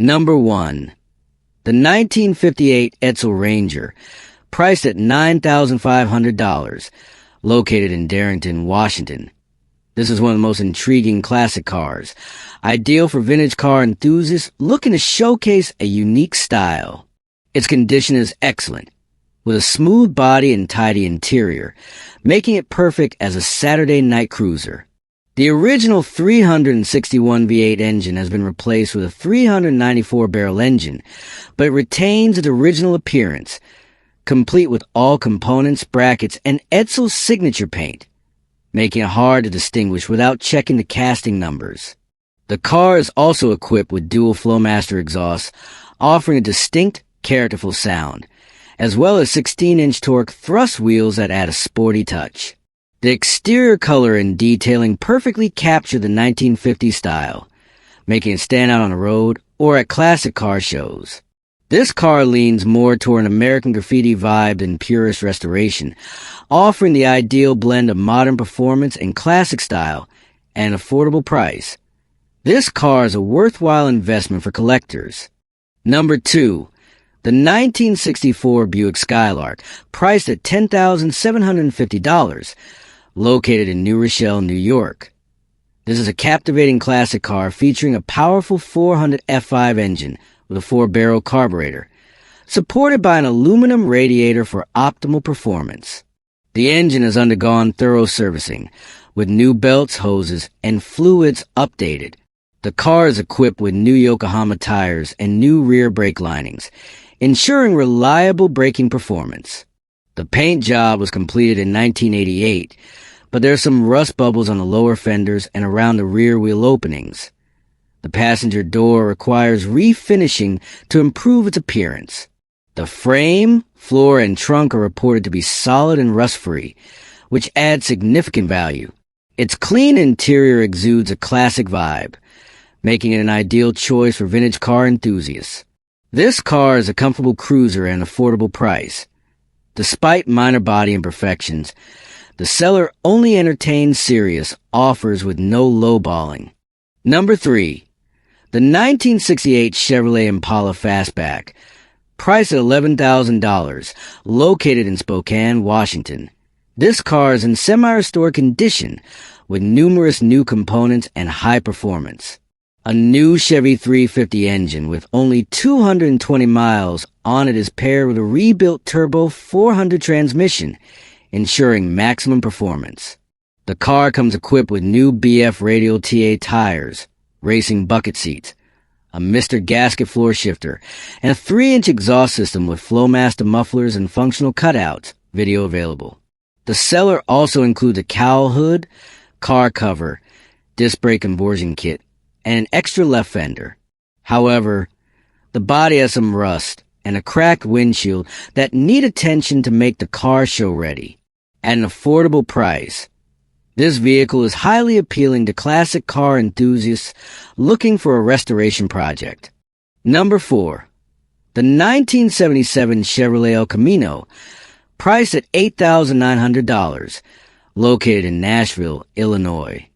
Number 1. The 1958 Edsel Ranger, priced at $9,500, located in Darrington, Washington. This is one of the most intriguing classic cars, ideal for vintage car enthusiasts looking to showcase a unique style. Its condition is excellent, with a smooth body and tidy interior, making it perfect as a Saturday night cruiser. The original 361 V8 engine has been replaced with a 394-barrel engine, but it retains its original appearance, complete with all components, brackets, and Edsel's signature paint, making it hard to distinguish without checking the casting numbers. The car is also equipped with dual Flowmaster exhausts, offering a distinct, characterful sound, as well as 16-inch torque thrust wheels that add a sporty touch. The exterior color and detailing perfectly capture the 1950s style, making it stand out on the road or at classic car shows. This car leans more toward an American graffiti vibe than purist restoration, offering the ideal blend of modern performance and classic style at an affordable price. This car is a worthwhile investment for collectors. Number 2. The 1964 Buick Skylark, priced at $10,750, located in New Rochelle, New York. This is a captivating classic car featuring a powerful 400 F5 engine with a 4-barrel carburetor, supported by an aluminum radiator for optimal performance. The engine has undergone thorough servicing, with new belts, hoses, and fluids updated. The car is equipped with new Yokohama tires and new rear brake linings, ensuring reliable braking performance. The paint job was completed in 1988, but there are some rust bubbles on the lower fenders and around the rear wheel openings. The passenger door requires refinishing to improve its appearance. The frame, floor, and trunk are reported to be solid and rust-free, which adds significant value. Its clean interior exudes a classic vibe, making it an ideal choice for vintage car enthusiasts. This car is a comfortable cruiser at an affordable price. Despite minor body imperfections, the seller only entertains serious offers with no lowballing. Number 3. The 1968 Chevrolet Impala Fastback, priced at $11,000, located in Spokane, Washington. This car is in semi-restored condition, with numerous new components and high performance. A new Chevy 350 engine with only 220 miles on it is paired with a rebuilt turbo 400 transmission, ensuring maximum performance. The car comes equipped with new BF radial TA tires, racing bucket seats, a Mr. Gasket floor shifter, and a 3-inch exhaust system with Flowmaster mufflers and functional cutouts, video available. The seller also includes a cowl hood, car cover, disc brake conversion kit, and an extra left fender. However, the body has some rust and a cracked windshield that need attention to make the car show ready. At an affordable price, this vehicle is highly appealing to classic car enthusiasts looking for a restoration project. Number 4. The 1977 Chevrolet El Camino, priced at $8,900, located in Nashville, Illinois.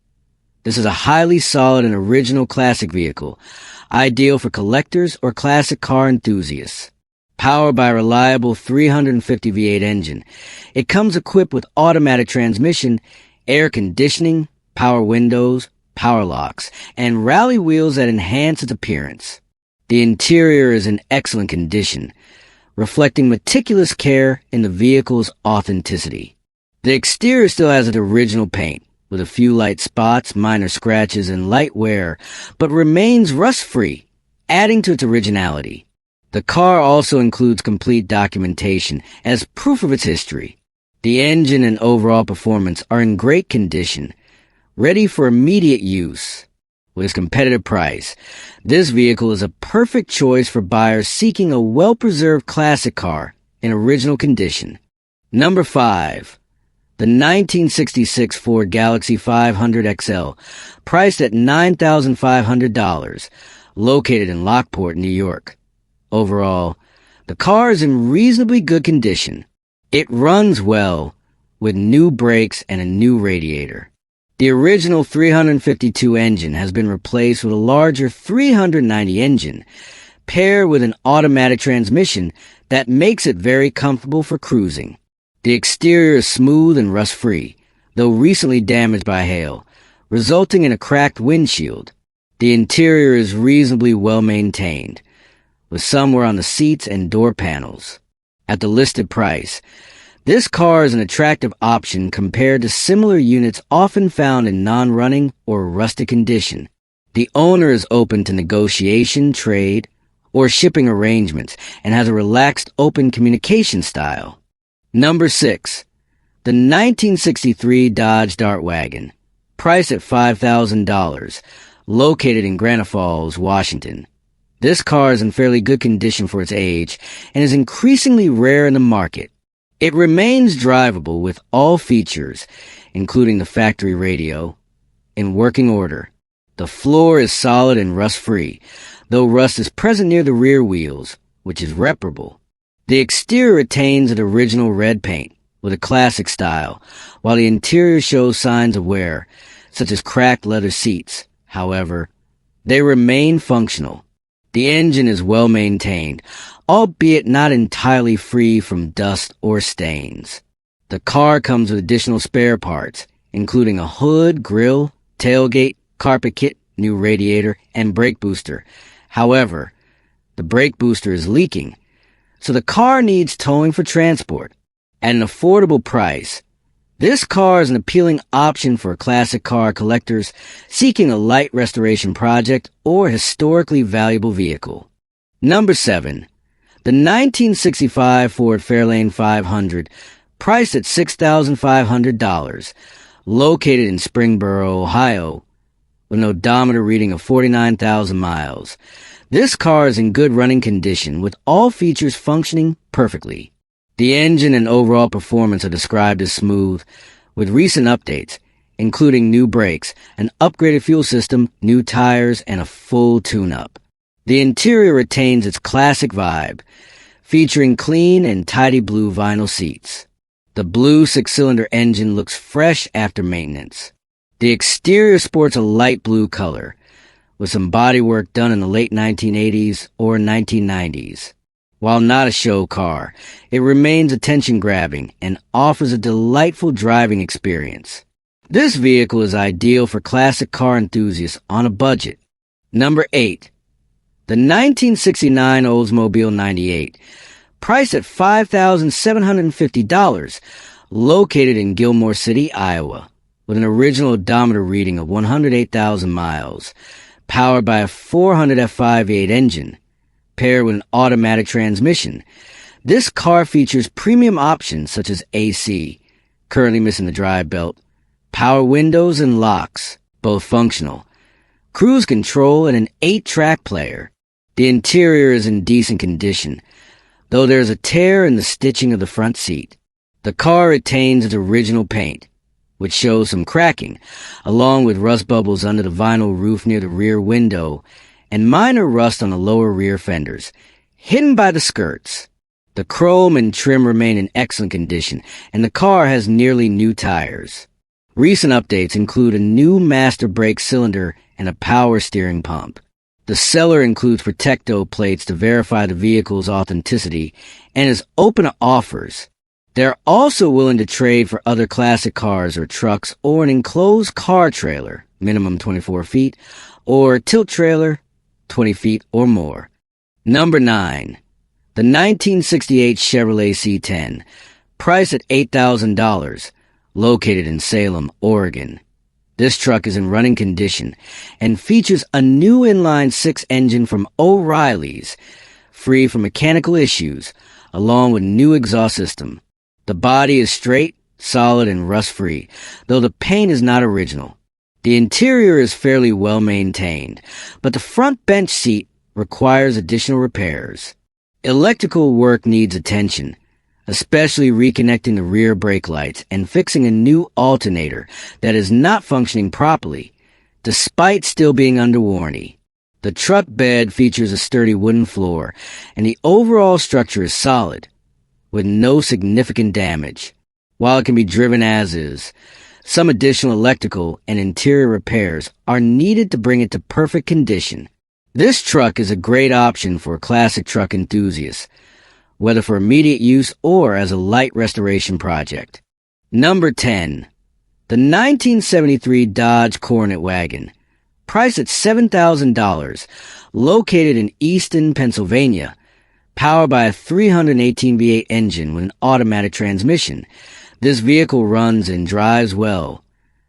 This is a highly solid and original classic vehicle, ideal for collectors or classic car enthusiasts. Powered by a reliable 350 V8 engine, it comes equipped with automatic transmission, air conditioning, power windows, power locks, and rally wheels that enhance its appearance. The interior is in excellent condition, reflecting meticulous care in the vehicle's authenticity. The exterior still has its original paint, with a few light spots, minor scratches, and light wear, but remains rust-free, adding to its originality. The car also includes complete documentation as proof of its history. The engine and overall performance are in great condition, ready for immediate use. With its competitive price, this vehicle is a perfect choice for buyers seeking a well-preserved classic car in original condition. Number 5. The 1966 Ford Galaxy 500 XL, priced at $9,500, located in Lockport, New York. Overall, the car is in reasonably good condition. It runs well, with new brakes and a new radiator. The original 352 engine has been replaced with a larger 390 engine, paired with an automatic transmission that makes it very comfortable for cruising. The exterior is smooth and rust-free, though recently damaged by hail, resulting in a cracked windshield. The interior is reasonably well maintained, with some wear on the seats and door panels. At the listed price, this car is an attractive option compared to similar units often found in non-running or rusted condition. The owner is open to negotiation, trade, or shipping arrangements and has a relaxed, open communication style. Number 6. The 1963 Dodge Dart Wagon, priced at $5,000, located in Granite Falls, Washington. This car is in fairly good condition for its age and is increasingly rare in the market. It remains drivable with all features, including the factory radio, in working order. The floor is solid and rust-free, though rust is present near the rear wheels, which is reparable. The exterior retains an original red paint with a classic style, while the interior shows signs of wear, such as cracked leather seats. However, they remain functional. The engine is well maintained, albeit not entirely free from dust or stains. The car comes with additional spare parts, including a hood, grille, tailgate, carpet kit, new radiator, and brake booster. However, the brake booster is leaking, so the car needs towing for transport. At an affordable price, this car is an appealing option for classic car collectors seeking a light restoration project or historically valuable vehicle. Number 7. The 1965 Ford Fairlane 500, priced at $6,500, located in Springboro, Ohio, with an odometer reading of 49,000 miles. This car is in good running condition, with all features functioning perfectly. The engine and overall performance are described as smooth, with recent updates, including new brakes, an upgraded fuel system, new tires, and a full tune-up. The interior retains its classic vibe, featuring clean and tidy blue vinyl seats. The blue six-cylinder engine looks fresh after maintenance. The exterior sports a light blue color, with some bodywork done in the late 1980s or 1990s. While not a show car, it remains attention-grabbing and offers a delightful driving experience. This vehicle is ideal for classic car enthusiasts on a budget. Number 8. The 1969 Oldsmobile 98, priced at $5,750, located in Gilmore City, Iowa, with an original odometer reading of 108,000 miles, powered by a 400 F5 V8 engine, paired with an automatic transmission. This car features premium options such as AC, currently missing the drive belt, power windows and locks, both functional, cruise control, and an 8-track player. The interior is in decent condition, though there is a tear in the stitching of the front seat. The car retains its original paint, which shows some cracking, along with rust bubbles under the vinyl roof near the rear window and minor rust on the lower rear fenders, hidden by the skirts. The chrome and trim remain in excellent condition, and the car has nearly new tires. Recent updates include a new master brake cylinder and a power steering pump. The seller includes Protecto plates to verify the vehicle's authenticity and is open to offers. They're also willing to trade for other classic cars or trucks or an enclosed car trailer, minimum 24 feet, or tilt trailer, 20 feet or more. Number 9. The 1968 Chevrolet C10, priced at $8,000, located in Salem, Oregon. This truck is in running condition and features a new inline-six engine from O'Reilly's, free from mechanical issues, along with new exhaust system. The body is straight, solid, and rust-free, though the paint is not original. The interior is fairly well maintained, but the front bench seat requires additional repairs. Electrical work needs attention, especially reconnecting the rear brake lights and fixing a new alternator that is not functioning properly, despite still being under warranty. The truck bed features a sturdy wooden floor, and the overall structure is solid, with no significant damage. While it can be driven as is, Some additional electrical and interior repairs are needed to bring it to perfect condition. This truck is a great option for classic truck enthusiasts, whether for immediate use or as a light restoration project. Number 10. The 1973 Dodge Coronet Wagon. Priced at $7,000, located in Easton, Pennsylvania. Powered by a 318 V8 engine with an automatic transmission. This vehicle runs and drives well,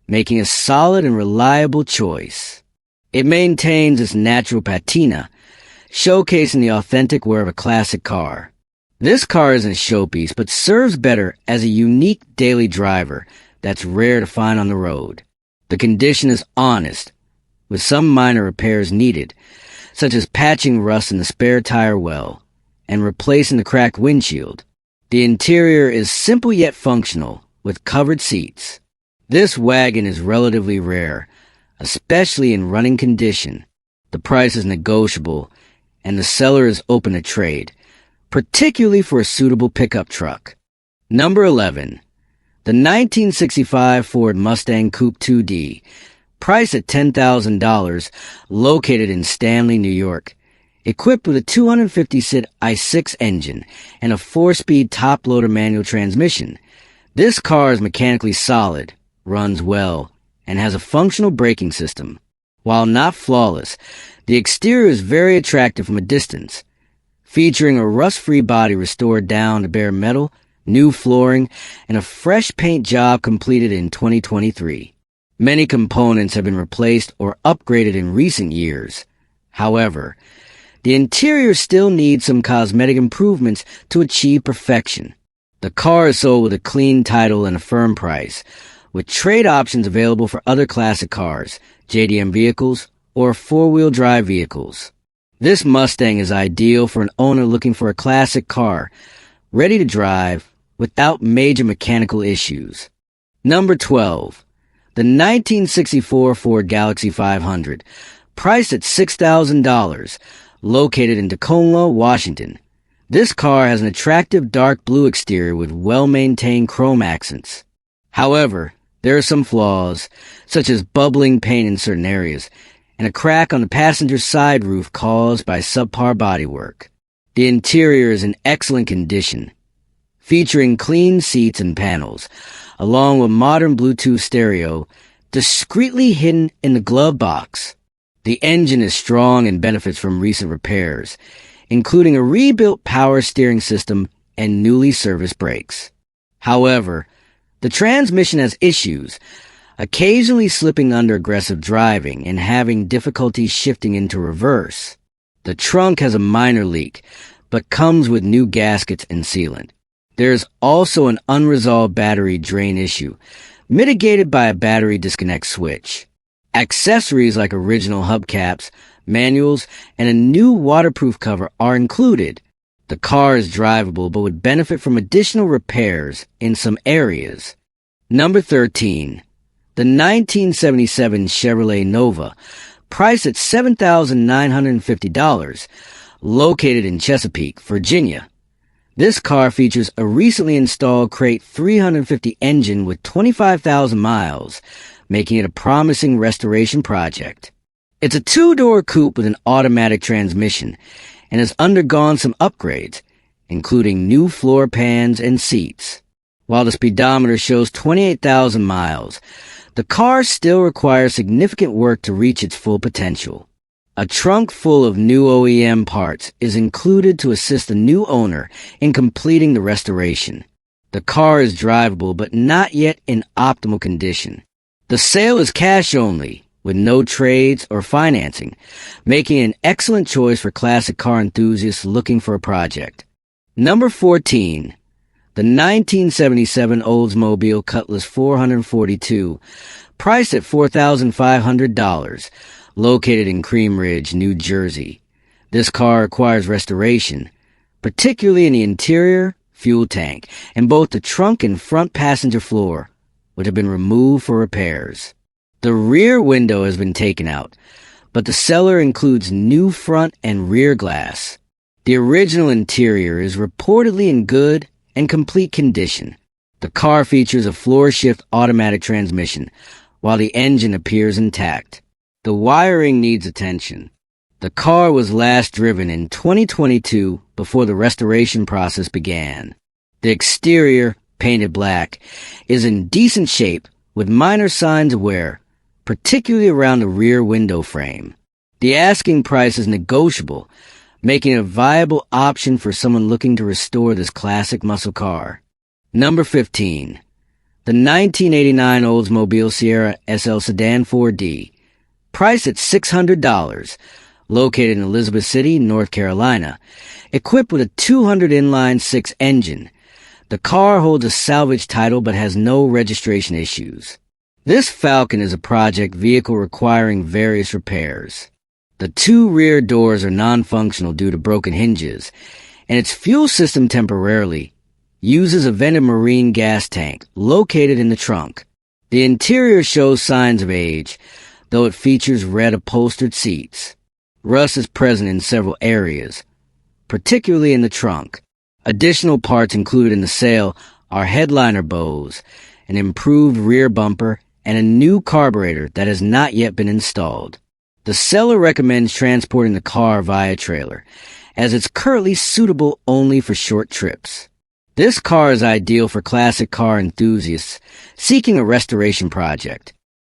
making a solid and reliable choice. It maintains its natural patina, showcasing the authentic wear of a classic car. This car isn't a showpiece, but serves better as a unique daily driver that's rare to find on the road. The condition is honest, with some minor repairs needed, such as patching rust in the spare tire well and replacing the cracked windshield. The interior is simple yet functional, with covered seats. This wagon is relatively rare, especially in running condition. The price is negotiable, and the seller is open to trade, particularly for a suitable pickup truck. Number 11. The 1965 Ford Mustang Coupe 2D, priced at $10,000, located in Stanley, New York. Equipped with a 250-cc i6 engine and a 4-speed top-loader manual transmission. This car is mechanically solid, runs well, and has a functional braking system. While not flawless, the exterior is very attractive from a distance, featuring a rust-free body restored down to bare metal, new flooring, and a fresh paint job completed in 2023. Many components have been replaced or upgraded in recent years. However, the interior still needs some cosmetic improvements to achieve perfection. The car is sold with a clean title and a firm price, with trade options available for other classic cars, JDM vehicles, or four-wheel drive vehicles. This Mustang is ideal for an owner looking for a classic car, ready to drive without major mechanical issues. Number 12. The 1964 Ford Galaxy 500, priced at $6,000, located in Tacoma, Washington. This car has an attractive dark blue exterior with well-maintained chrome accents. However, there are some flaws, such as bubbling paint in certain areas, and a crack on the passenger side roof caused by subpar bodywork. The interior is in excellent condition, featuring clean seats and panels, along with modern Bluetooth stereo, discreetly hidden in the glove box. The engine is strong and benefits from recent repairs, including a rebuilt power steering system and newly serviced brakes. However, the transmission has issues, occasionally slipping under aggressive driving and having difficulty shifting into reverse. The trunk has a minor leak, but comes with new gaskets and sealant. There is also an unresolved battery drain issue, mitigated by a battery disconnect switch. Accessories like original hubcaps, manuals, and a new waterproof cover are included. The car is drivable but would benefit from additional repairs in some areas. Number 13. The 1977 Chevrolet Nova, priced at $7,950, located in Chesapeake, Virginia. This car features a recently installed Crate 350 engine with 25,000 miles, making it a promising restoration project. It's a two-door coupe with an automatic transmission and has undergone some upgrades, including new floor pans and seats. While the speedometer shows 28,000 miles, the car still requires significant work to reach its full potential. A trunk full of new OEM parts is included to assist the new owner in completing the restoration. The car is drivable but not yet in optimal condition. The sale is cash only, with no trades or financing, making it an excellent choice for classic car enthusiasts looking for a project. Number 14. The 1977 Oldsmobile Cutlass 442, priced at $4,500, located in Cream Ridge, New Jersey. This car requires restoration, particularly in the interior, fuel tank, and both the trunk and front passenger floor, which have been removed for repairs. The rear window has been taken out, but the seller includes new front and rear glass. The original interior is reportedly in good and complete condition. The car features a floor-shift automatic transmission, while the engine appears intact. The wiring needs attention. The car was last driven in 2022 before the restoration process began. The exterior, painted black, is in decent shape with minor signs of wear, particularly around the rear window frame. The asking price is negotiable, making it a viable option for someone looking to restore this classic muscle car. Number 15. The 1989 Oldsmobile Sierra SL Sedan 4D, priced at $600, located in Elizabeth City, North Carolina, equipped with a 200 inline-six engine. The car holds a salvage title but has no registration issues. This Falcon is a project vehicle requiring various repairs. The two rear doors are non-functional due to broken hinges, and its fuel system temporarily uses a vented marine gas tank located in the trunk. The interior shows signs of age, though it features red upholstered seats. Rust is present in several areas, particularly in the trunk. Additional parts included in the sale are headliner bows, an improved rear bumper, and a new carburetor that has not yet been installed. The seller recommends transporting the car via trailer, as it's currently suitable only for short trips. This car is ideal for classic car enthusiasts seeking a restoration project.